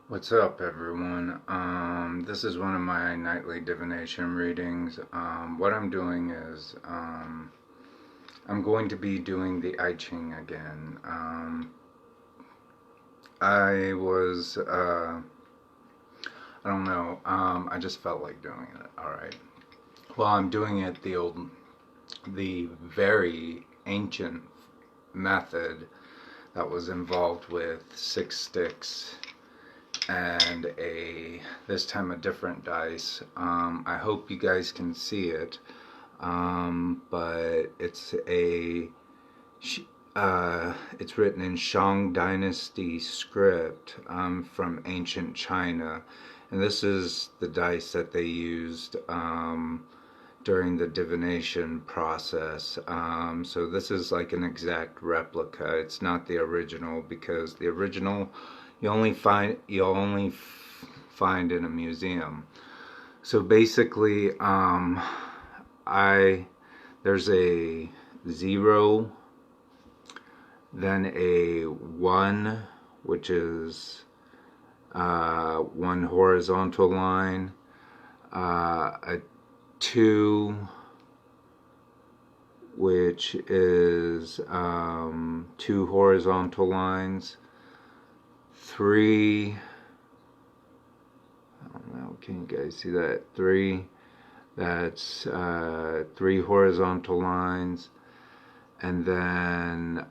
What's up, everyone? This is one of my nightly divination readings. What I'm doing is I'm going to be doing the I-Ching again. I was, I don't know, I just felt like doing it. All right. Well, I'm doing it the very ancient method that was involved with 6 sticks and this time a different dice. I hope you guys can see it, but it's written in Shang Dynasty script from ancient China, and this is the dice that they used during the divination process. So this is like an exact replica. It's not the original, because the original you only find in a museum. So basically, there's a 0, then a 1, which is one horizontal line, a 2, which is 2 horizontal lines, 3, I don't know, can you guys see that? 3, that's 3 horizontal lines, and then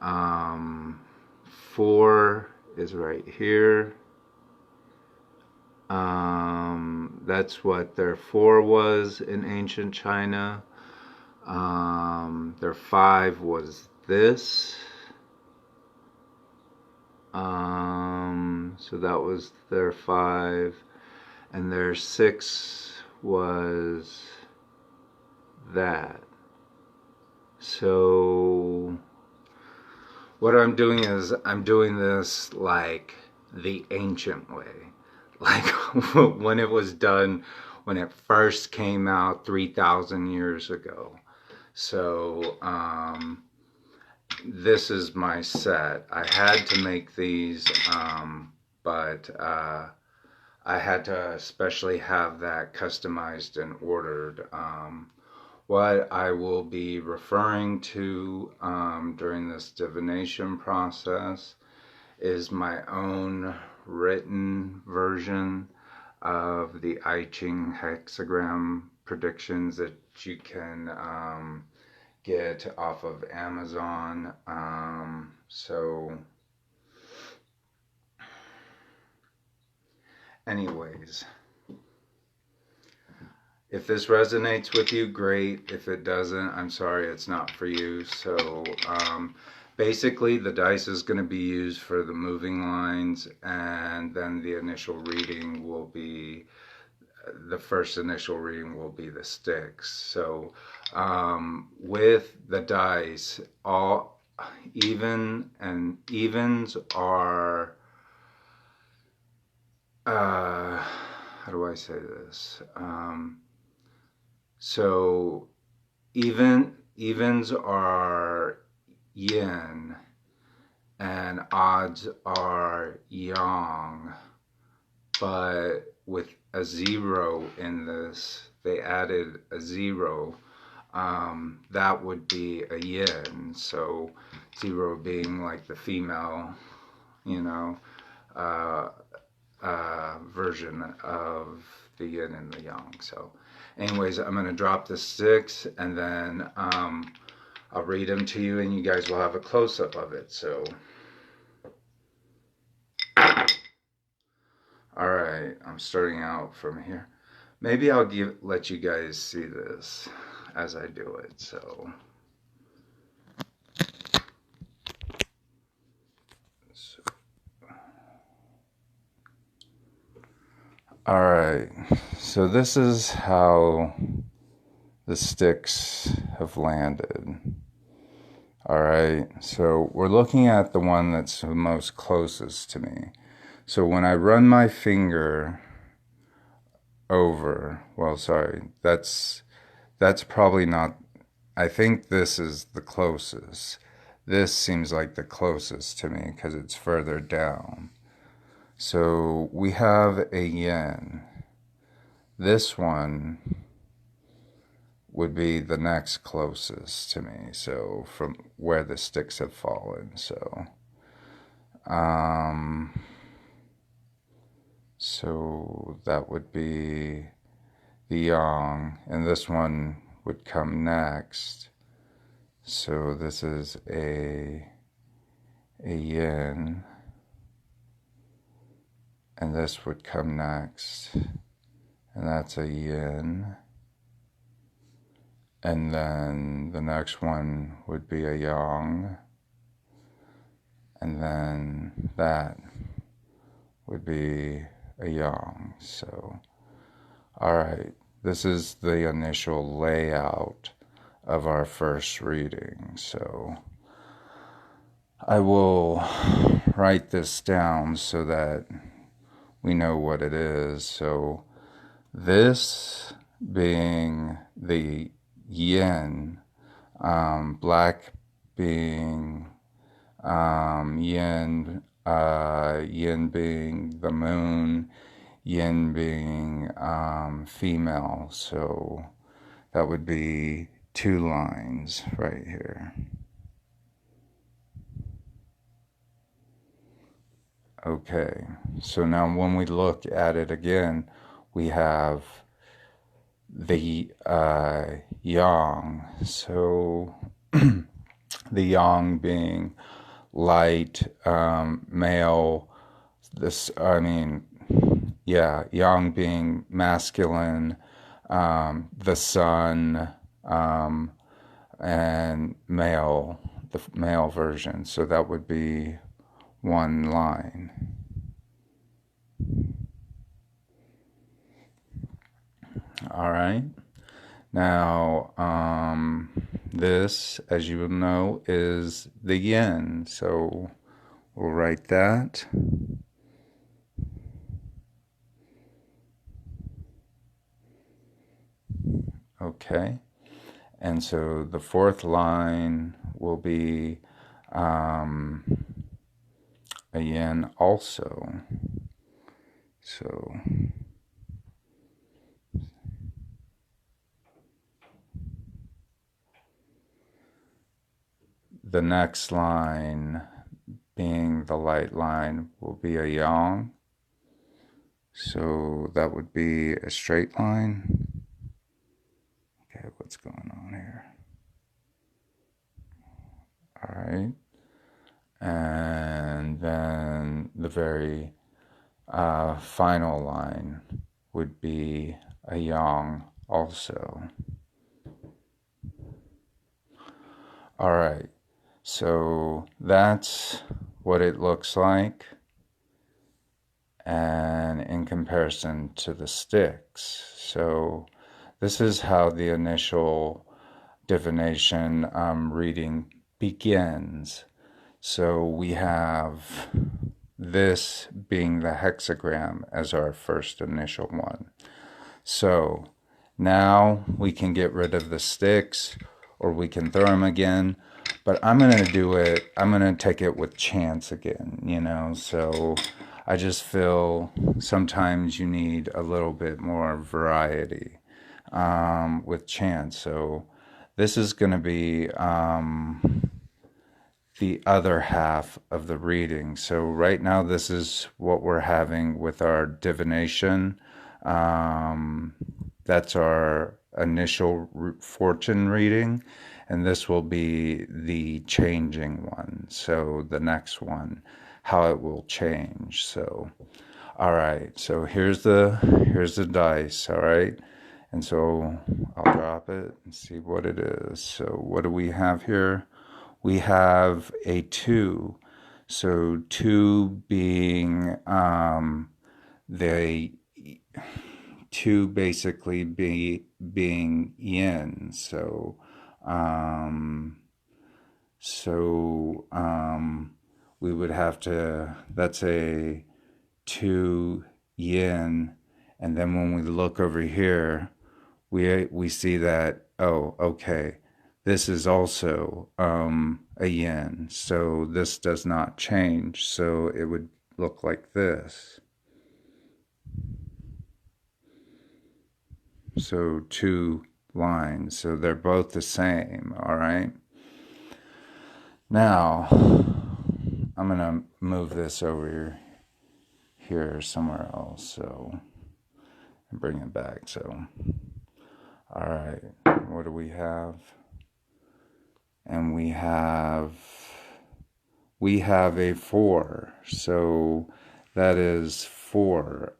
4 is right here. That's what their 4 was in ancient China. Their 5 was this. So that was their 5, and their 6 was that. So what I'm doing is I'm doing this like the ancient way, like when it was done, when it first came out 3,000 years ago. So this is my set. I had to make these, but I had to especially have that customized and ordered. What I will be referring to during this divination process is my own written version of the I-Ching hexagram predictions that you can get off of Amazon. So anyways, if this resonates with you, great. If it doesn't, I'm sorry, it's not for you. So basically the dice is going to be used for the moving lines, and then the first initial reading will be the sticks. So with the dice, all evens are, how do I say this? So evens are yin and odds are yang, but with a 0 in this, they added a 0. That would be a yin. So 0 being like the female, you know, version of the yin and the yang. So anyways, I'm going to drop the sticks, and then I'll read them to you, and you guys will have a close-up of it. So all right, I'm starting out from here. Maybe I'll let you guys see this as I do it. So all right, so this is how the sticks have landed. All right, so we're looking at the one that's the most closest to me. So when I run my finger over, well, sorry, that's probably not, I think this is the closest. This seems like the closest to me because it's further down. So we have a yin. This one would be the next closest to me. So from where the sticks have fallen. So that would be the yang, and this one would come next. So this is a yin, and this would come next, and that's a yin. And then the next one would be a yang, and then that would be a yang. So, all right, this is the initial layout of our first reading. So I will write this down so that we know what it is. So this being the yin, black being yin, yin being the moon, yin being female. So that would be 2 lines right here. Okay, so now when we look at it again, we have the yang. So the yang being light, male, yang being masculine, the sun, and male, the male version. So that would be 1 line. All right. Now, this, as you will know, is the yin. So we'll write that. Okay. And so the 4th line will be a yin also. So the next line, being the light line, will be a yang. So that would be a straight line. Okay, what's going on here? All right. And then the very final line would be a yang also. All right. So that's what it looks like, and in comparison to the sticks. So this is how the initial divination reading begins. So we have this being the hexagram as our first initial one. So now we can get rid of the sticks, or we can throw them again. But I'm going to do it, I'm going to take it with chance again, you know. So I just feel sometimes you need a little bit more variety with chance. So this is going to be the other half of the reading. So right now this is what we're having with our divination. That's our initial fortune reading, and this will be the changing one. So the next one, how it will change. So all right, so here's the dice. All right, and so I'll drop it and see what it is. So what do we have here? We have a 2. So 2 being the 2 basically being yin. So we would have to, that's a 2 yin, and then when we look over here, we see that, oh, okay, this is also a yin, so this does not change. So it would look like this. So 2 lines. So they're both the same, all right? Now, I'm going to move this over here somewhere else, so, and bring it back. So, all right, what do we have? And we have a 4. So that is 4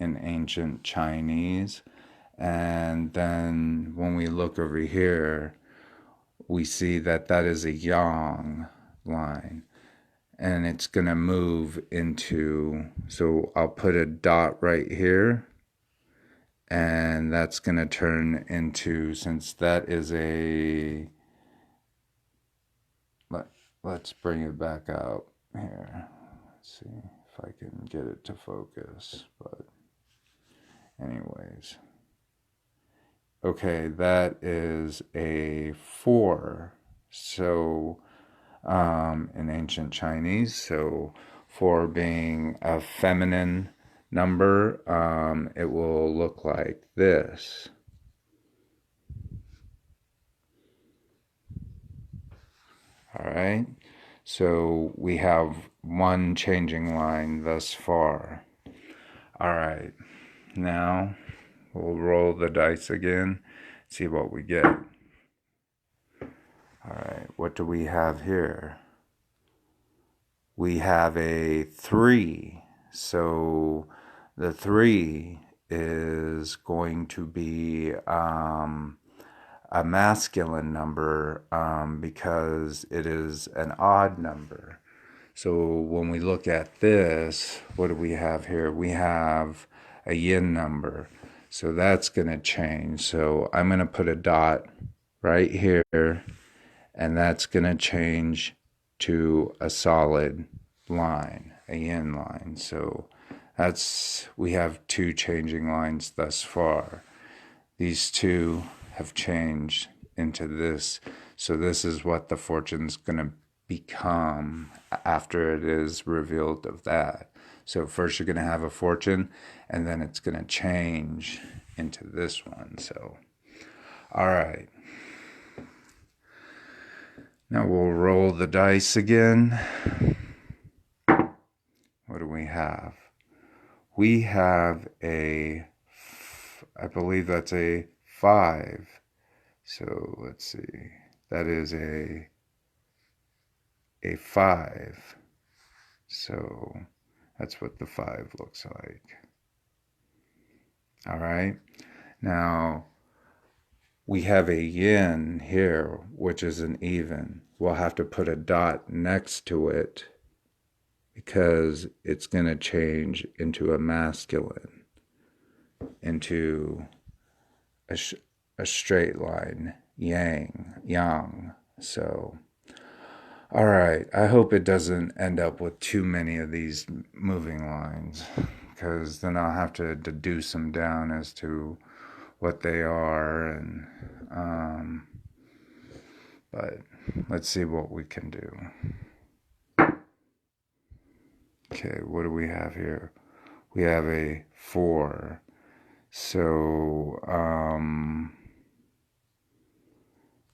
in ancient Chinese. And then when we look over here, we see that that is a yang line. And it's going to move into, so I'll put a dot right here. And that's going to turn into, since that is a, let's bring it back out here. Let's see if I can get it to focus. But anyways. Okay, that is a 4. So in ancient Chinese, so 4 being a feminine number, it will look like this. All right, so we have 1 changing line thus far. All right, now we'll roll the dice again, see what we get. All right, what do we have here? We have a 3. So the 3 is going to be a masculine number because it is an odd number. So when we look at this, what do we have here? We have a yin number. So that's going to change. So I'm going to put a dot right here, and that's going to change to a solid line, a yin line. So we have 2 changing lines thus far. These 2 have changed into this. So this is what the fortune's going to become after it is revealed of that. So first you're going to have a fortune, and then it's going to change into this one. So, all right. Now we'll roll the dice again. What do we have? We have I believe that's a 5. So let's see. That is a 5. So that's what the 5 looks like. All right. Now we have a yin here, which is an even. We'll have to put a dot next to it because it's going to change into a masculine, into a straight line, yang. So, all right, I hope it doesn't end up with too many of these moving lines, because then I'll have to deduce them down as to what they are, and but let's see what we can do. Okay, what do we have here? We have a 4. So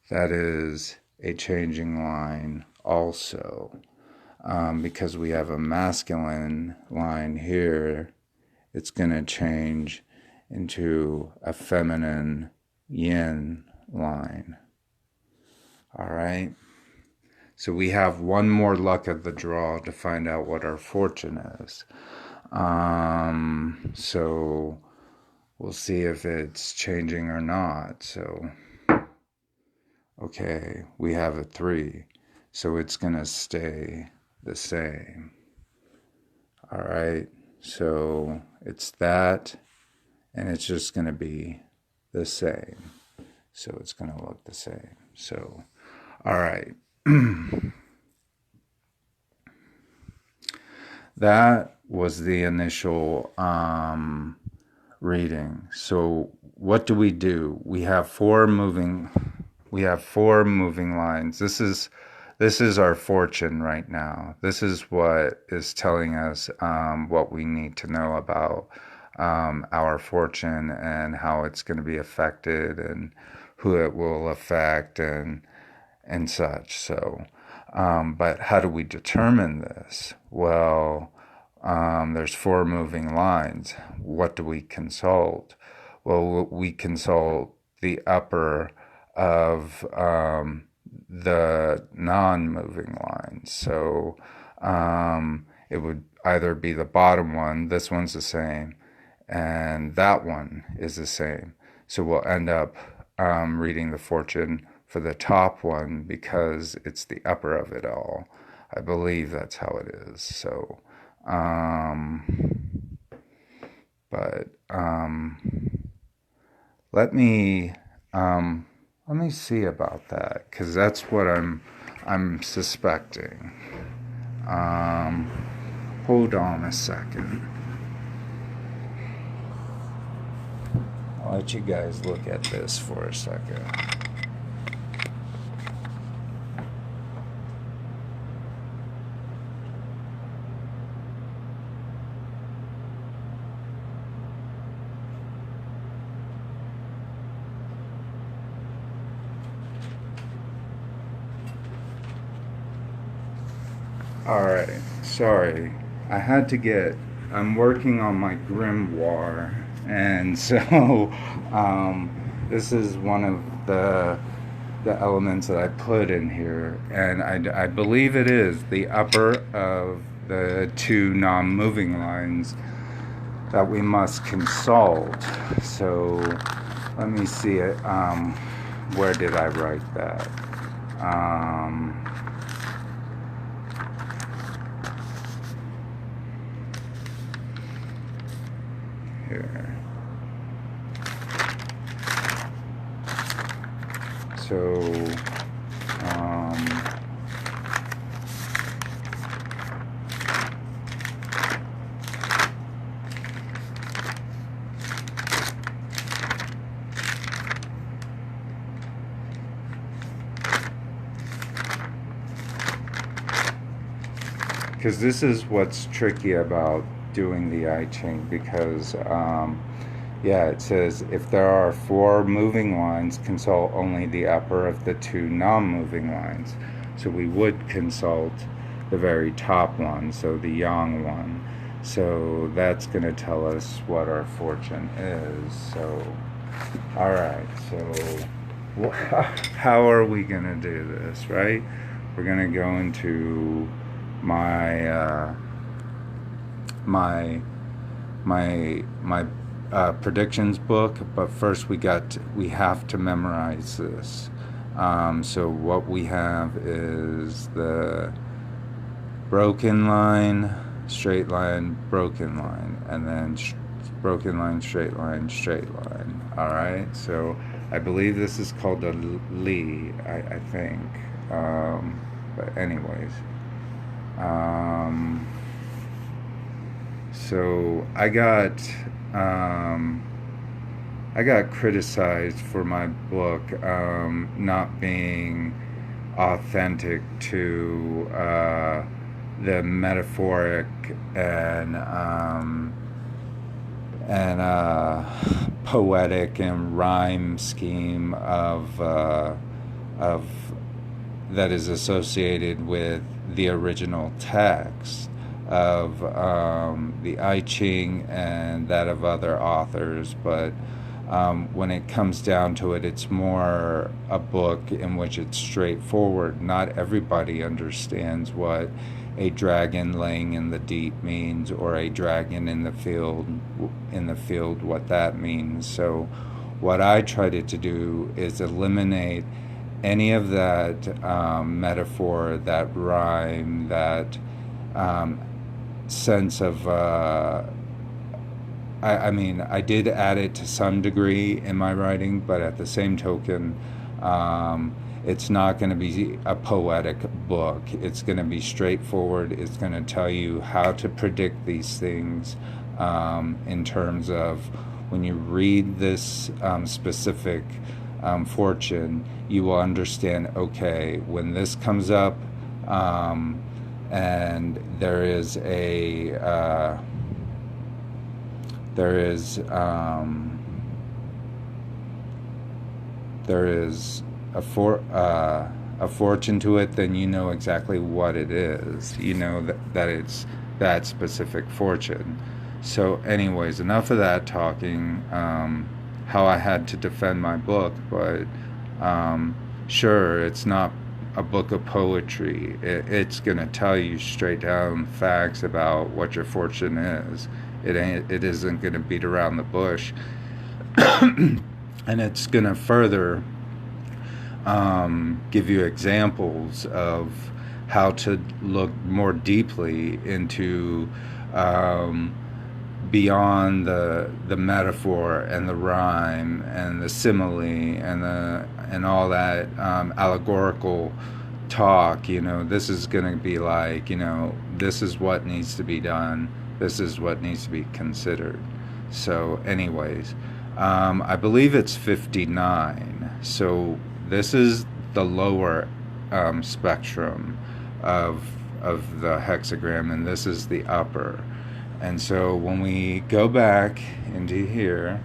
that is a changing line also, because we have a masculine line here. It's going to change into a feminine yin line. All right. So we have one more luck of the draw to find out what our fortune is. So we'll see if it's changing or not. So, okay, we have a 3. So it's going to stay the same. All right. So it's that, and it's just going to be the same. So it's going to look the same. So, all right. That was the initial reading. So what do? We have 4 moving lines. This is this is our fortune right now. This is what is telling us what we need to know about our fortune and how it's going to be affected and who it will affect and such. So, but how do we determine this? Well, there's four moving lines. What do we consult? Well, we consult the upper of the non-moving lines. So it would either be the bottom one, this one's the same, and that one is the same. So we'll end up reading the fortune for the top one because it's the upper of it all. I believe that's how it is. So, but let me see about that because that's what I'm suspecting. Hold on a second. I'll let you guys look at this for a second. Alright, sorry. I'm working on my grimoire, and so this is one of the elements that I put in here, and I believe it is the upper of the two non-moving lines that we must consult. So let me see it. Where did I write that? Here. So, because this is what's tricky about doing the I-Ching, because it says if there are four moving lines, consult only the upper of the two non-moving lines. So we would consult the very top one, so the yang one. So that's going to tell us what our fortune is. So, all right, so how are we going to do this, right? We're going to go into my predictions book, but first we have to memorize this. So what we have is the broken line, straight line, broken line, and then broken line, straight line, straight line. All right. So I believe this is called the Li. I think. But anyways. So I got criticized for my book not being authentic to the metaphoric and poetic and rhyme scheme of that is associated with the original text of the I-Ching and that of other authors, but when it comes down to it, it's more a book in which it's straightforward. Not everybody understands what a dragon laying in the deep means, or a dragon in the field, what that means. So what I tried to do is eliminate any of that metaphor, that rhyme, that sense of I did add it to some degree in my writing, but at the same token, it's not going to be a poetic book. It's going to be straightforward. It's going to tell you how to predict these things in terms of when you read this specific fortune, you will understand, okay, when this comes up, And there is a there is there is a fortune to it, then you know exactly what it is. You know that it's that specific fortune. So, anyways, enough of that talking. How I had to defend my book, but sure, it's not a book of poetry. It's gonna tell you straight down facts about what your fortune is. It isn't gonna beat around the bush, and it's gonna further give you examples of how to look more deeply into beyond the metaphor and the rhyme and the simile and all that allegorical talk. You know, this is going to be like, you know, this is what needs to be done. This is what needs to be considered. So, anyways, I believe it's 59. So this is the lower spectrum of the hexagram, and this is the upper. And so when we go back into here,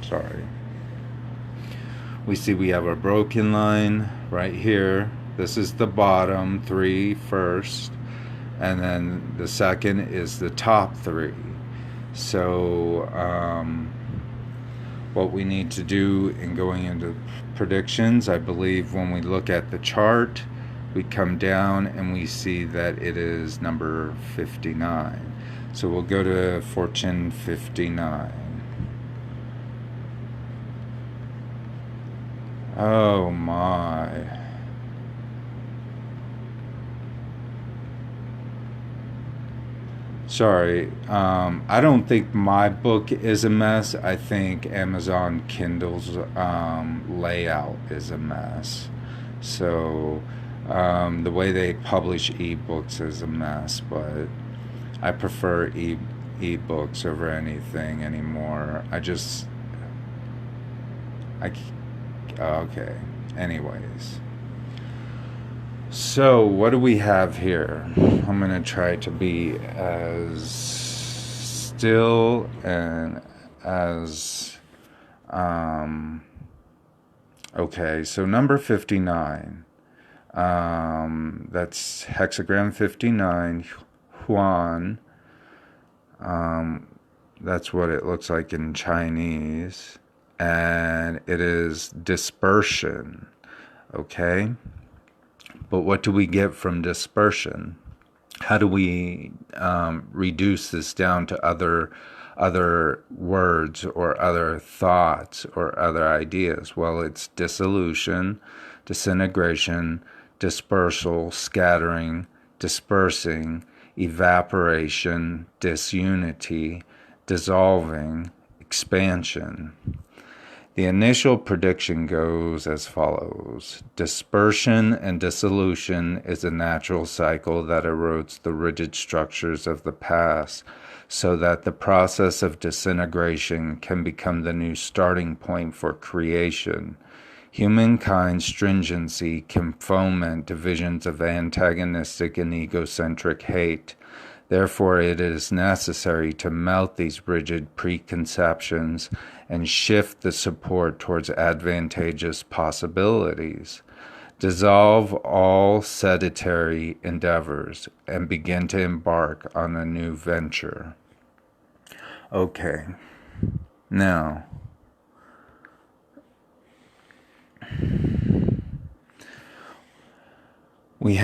sorry, we see we have a broken line right here. This is the bottom 3 first, and then the second is the top 3. So what we need to do in going into predictions, I believe when we look at the chart, we come down and we see that it is number 59. So we'll go to fortune 59. Oh my. Sorry, I don't think my book is a mess. I think Amazon Kindle's layout is a mess. So the way they publish ebooks is a mess, but I prefer ebooks over anything anymore. Okay. Anyways. So, what do we have here? I'm going to try to be as still and as... okay, so number 59. That's hexagram 59, Huan. That's what it looks like in Chinese. And it is dispersion. Okay? But what do we get from dispersion? How do we reduce this down to other words or other thoughts or other ideas? Well, it's dissolution, disintegration, dispersal, scattering, dispersing, evaporation, disunity, dissolving, expansion. The initial prediction goes as follows. Dispersion and dissolution is a natural cycle that erodes the rigid structures of the past so that the process of disintegration can become the new starting point for creation. Humankind's stringency can foment divisions of antagonistic and egocentric hate. Therefore, it is necessary to melt these rigid preconceptions and shift the support towards advantageous possibilities. Dissolve all sedentary endeavors and begin to embark on a new venture. Okay, now, we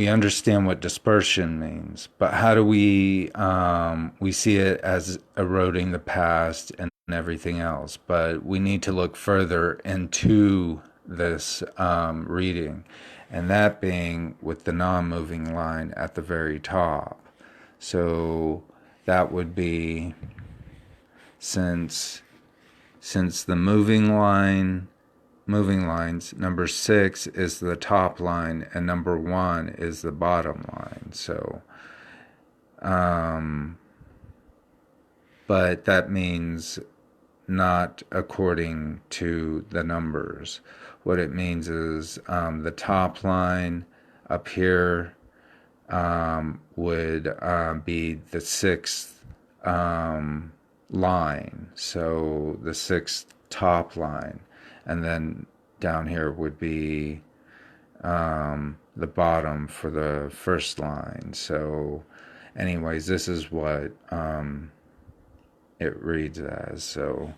understand what dispersion means, but how do we see it as eroding the past and everything else, but we need to look further into this reading, and that being with the non-moving line at the very top. So that would be, since the moving lines, number 6 is the top line and number 1 is the bottom line. So, but that means not according to the numbers. What it means is the top line up here would be the sixth line, so the sixth top line, and then down here would be the bottom for the first line. So anyways, this is what it reads as. So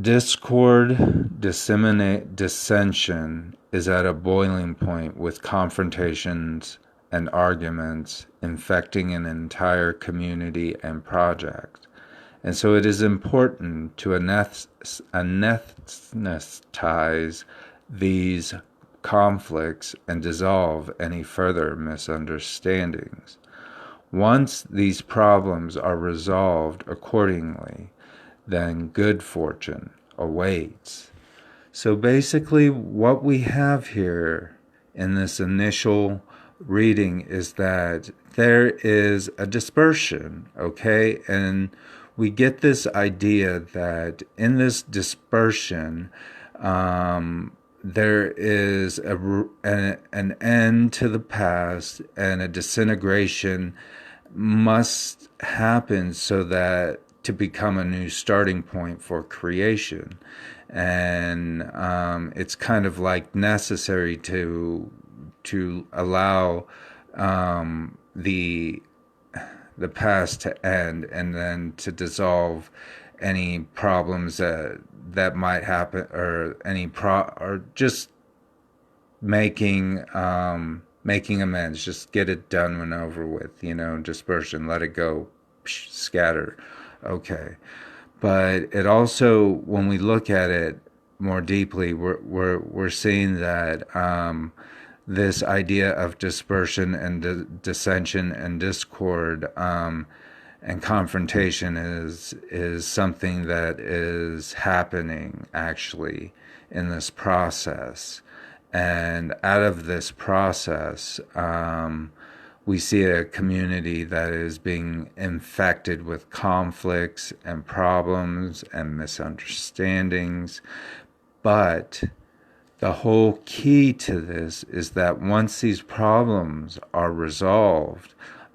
discord, dissension is at a boiling point, with confrontations and arguments infecting an entire community and project. And so it is important to anesthetize these conflicts and dissolve any further misunderstandings. Once these problems are resolved accordingly, then good fortune awaits. So basically what we have here in this initial reading is that there is a dispersion, okay? And we get this idea that in this dispersion, there is an end to the past, and a disintegration must happen so that to become a new starting point for creation. And it's kind of like necessary to allow the past to end, and then to dissolve any problems that might happen, or or just making amends. Just get it done and over with. Dispersion. Let it go. Scatter. Okay. But it also, when we look at it more deeply, we're seeing that this idea of dispersion and dissension and discord and confrontation is something that is happening actually in this process. And out of this process, we see a community that is being infected with conflicts and problems and misunderstandings. But the whole key to this is that once these problems are resolved,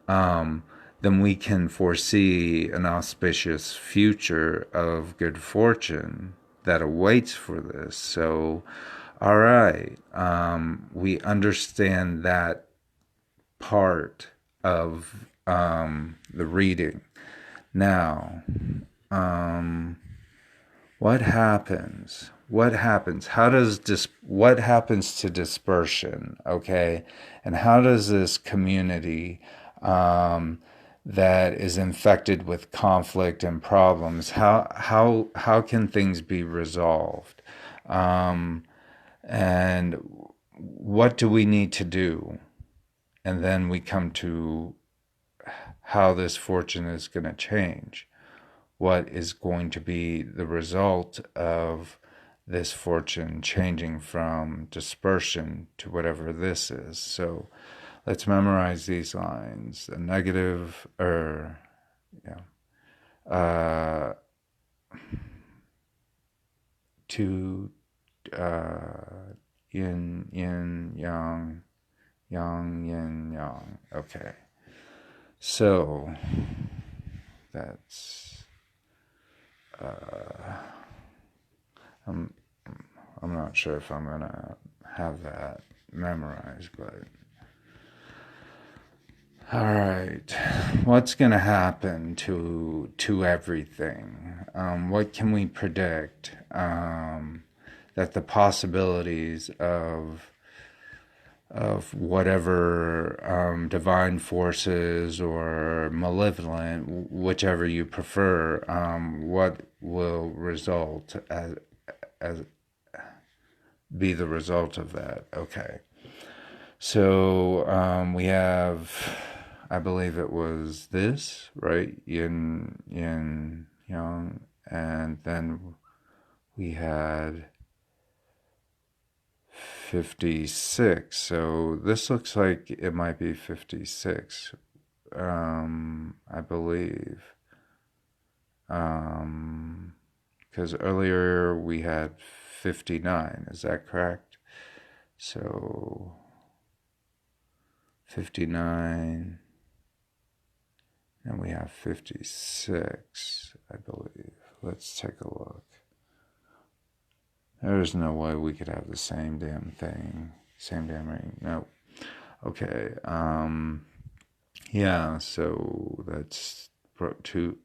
then we can foresee an auspicious future of good fortune that awaits for this. So, all right, we understand that part of the reading. Now, what happens? What happens? What happens to dispersion? Okay, and how does this community that is infected with conflict and problems, how can things be resolved? And what do we need to do? And then we come to how this fortune is going to change. What is going to be the result of this fortune changing from dispersion to whatever this is? So let's memorize these lines. A negative, to yin, yin, yang, yang, yin, yang. Okay. So that's I'm not sure if I'm gonna have that memorized, but all right. What's gonna happen to everything? What can we predict? That the possibilities of whatever divine forces or malevolent, whichever you prefer, what will result as be the result of that. Okay. So we have, I believe it was this, right? Yin, yin, yang, and then we had 56. So this looks like it might be 56, I believe. Because earlier we had 59, is that correct? So 59, and we have 56, I believe. Let's take a look. There's no way we could have the same damn thing. Same damn ring. Nope. Okay. Yeah, so that's two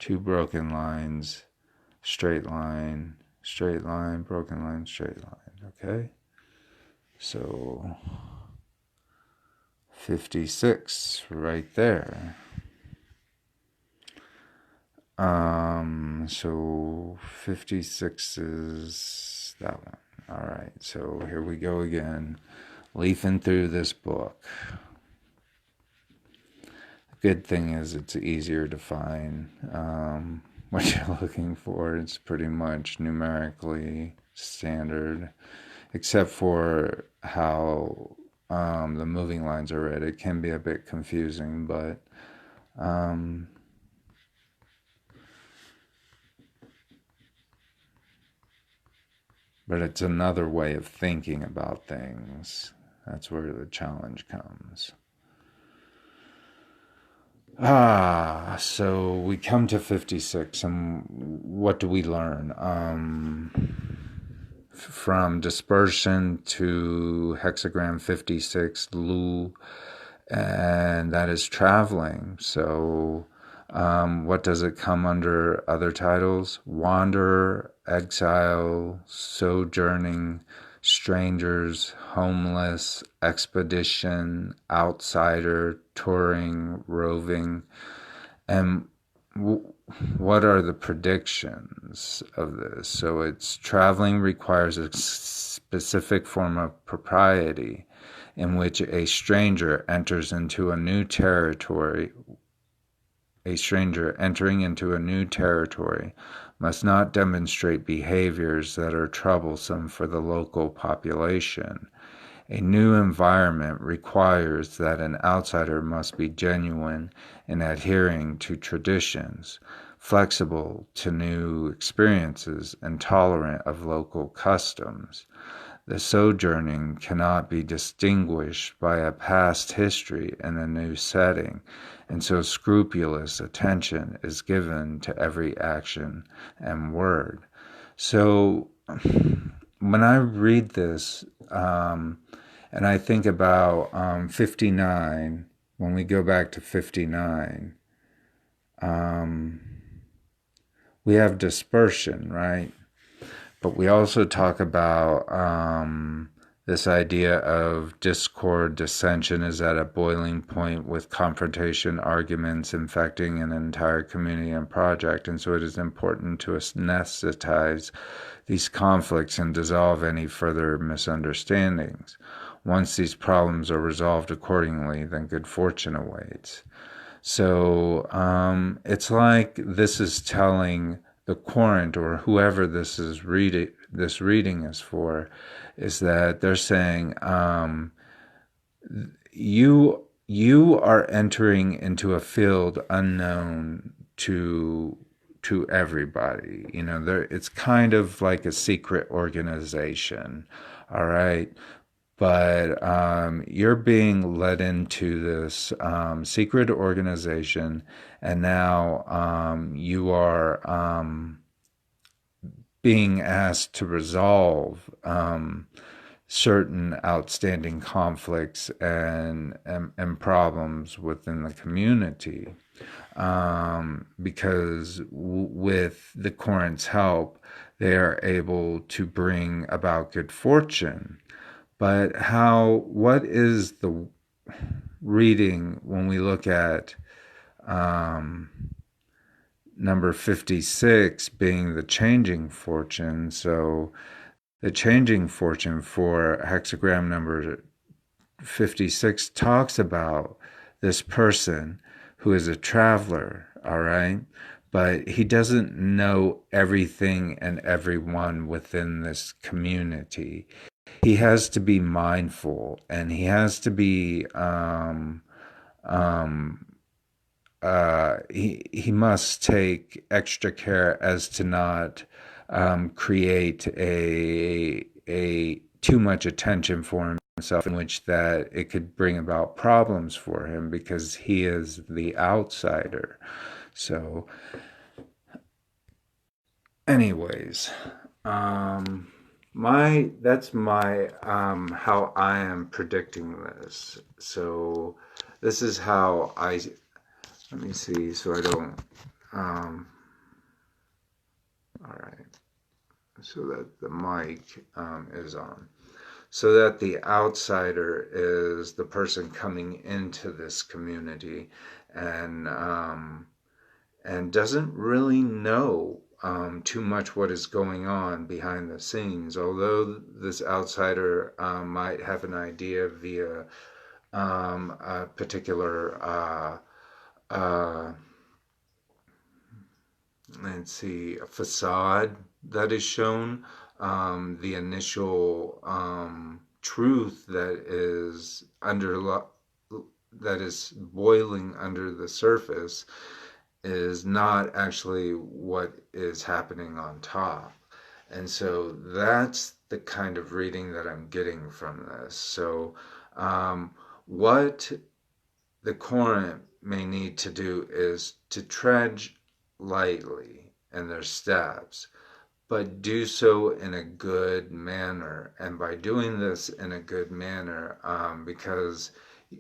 broken lines, straight line, broken line, straight line. Okay? So 56 right there. So 56 is that one. All right, so here we go again, leafing through this book. The good thing is it's easier to find what you're looking for. It's pretty much numerically standard, except for how the moving lines are read. It can be a bit confusing, but it's another way of thinking about things. That's where the challenge comes. So we come to 56, and what do we learn? From dispersion to hexagram 56, Lu, and that is traveling. So what does it come under other titles? Wanderer, exile, sojourning, strangers, homeless, expedition, outsider, touring, roving. And what are the predictions of this? So it's traveling requires a specific form of propriety in which a stranger enters into a new territory. A stranger entering into a new territory must not demonstrate behaviors that are troublesome for the local population. A new environment requires that an outsider must be genuine in adhering to traditions, flexible to new experiences, and tolerant of local customs. The sojourning cannot be distinguished by a past history in a new setting, and so scrupulous attention is given to every action and word. So when I read this, and I think about 59, when we go back to 59, we have dispersion, right? But we also talk about this idea of discord, dissension is at a boiling point with confrontation, arguments infecting an entire community and project. And so it is important to anesthetize these conflicts and dissolve any further misunderstandings. Once these problems are resolved accordingly, then good fortune awaits. So it's like this is telling the querent, or whoever this reading is for, is that they're saying you are entering into a field unknown to everybody. You know, it's kind of like a secret organization, all right? But you're being led into this secret organization, and now you are being asked to resolve certain outstanding conflicts and problems within the community. Because with the Querent's help, they are able to bring about good fortune. But what is the reading when we look at number 56 being the changing fortune? So the changing fortune for hexagram number 56 talks about this person who is a traveler, all right? But he doesn't know everything and everyone within this community. He has to be mindful, and he has to be he must take extra care as to not create a too much attention for himself, in which that it could bring about problems for him because he is the outsider. So, anyways, um, my that's my how I am predicting this. So, this is how I. Let me see, so I don't. Um, all right, so that the mic is on. So that the outsider is the person coming into this community and doesn't really know too much what is going on behind the scenes. Although this outsider might have an idea via a particular let's see, a facade that is shown, the initial truth that is boiling under the surface is not actually what is happening on top. And so that's the kind of reading that I'm getting from this. So, what the Corinth may need to do is to tread lightly in their steps, but do so in a good manner. And by doing this in a good manner, because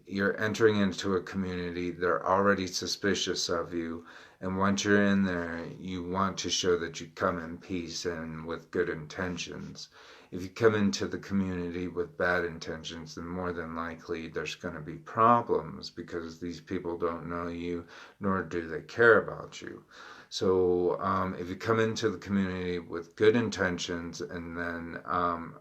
you're entering into a community, they're already suspicious of you. And once you're in there, you want to show that you come in peace and with good intentions. If you come into the community with bad intentions, then more than likely there's going to be problems because these people don't know you, nor do they care about you. So if you come into the community with good intentions and then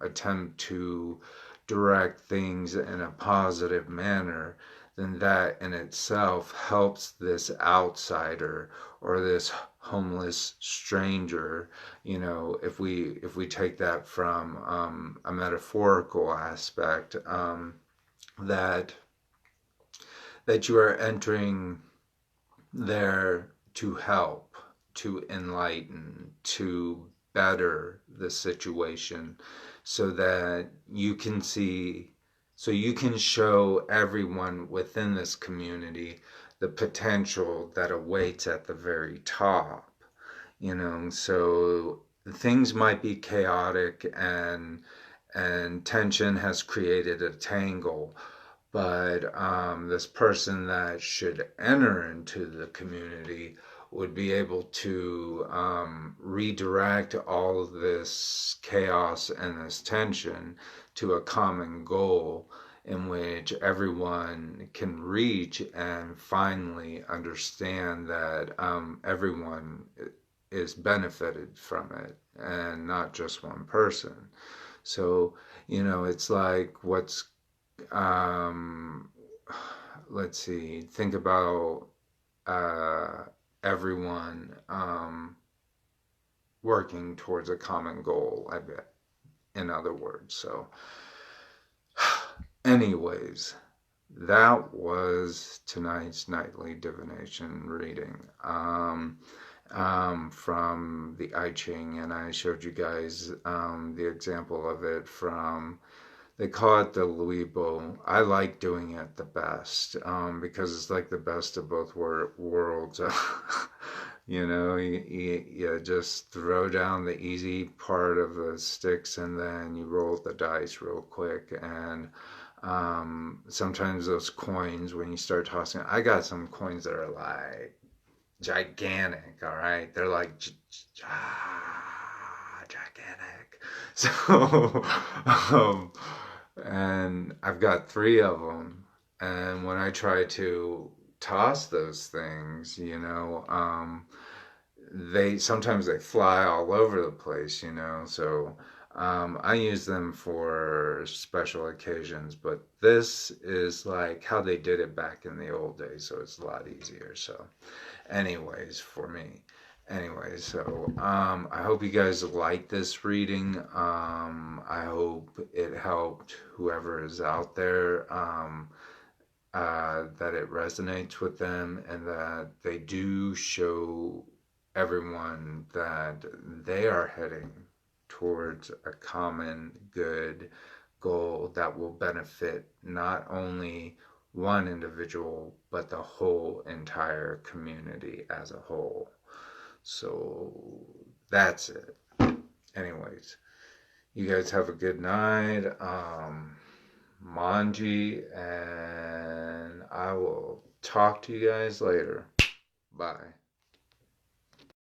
attempt to direct things in a positive manner, then that in itself helps this outsider or this homeless stranger. You know, if we take that from a metaphorical aspect, that that you are entering there to help, to enlighten, to better the situation so that you can see, so you can show everyone within this community the potential that awaits at the very top. You know, so things might be chaotic and tension has created a tangle, but this person that should enter into the community would be able to redirect all of this chaos and this tension to a common goal in which everyone can reach and finally understand that everyone is benefited from it and not just one person. So, you know, it's like um, let's see, think about uh, everyone working towards a common goal, I bet, in other words. So, anyways, that was tonight's nightly divination reading from the I-Ching, and I showed you guys the example of it from. They call it the Luibo. I like doing it the best because it's like the best of both worlds. You know, you just throw down the easy part of the sticks and then you roll the dice real quick. And sometimes those coins, when you start tossing, I got some coins that are like gigantic, all right? They're like gigantic. So, and I've got three of them. And when I try to toss those things, you know, they sometimes they fly all over the place, you know. So I use them for special occasions, but this is like how they did it back in the old days, so it's a lot easier. So, anyways, for me. Anyway, so I hope you guys like this reading. I hope it helped whoever is out there. that it resonates with them, and that they do show everyone that they are heading towards a common good goal that will benefit not only one individual but the whole entire community as a whole. So that's it. Anyways, you guys have a good night. Manji, and I will talk to you guys later. Bye.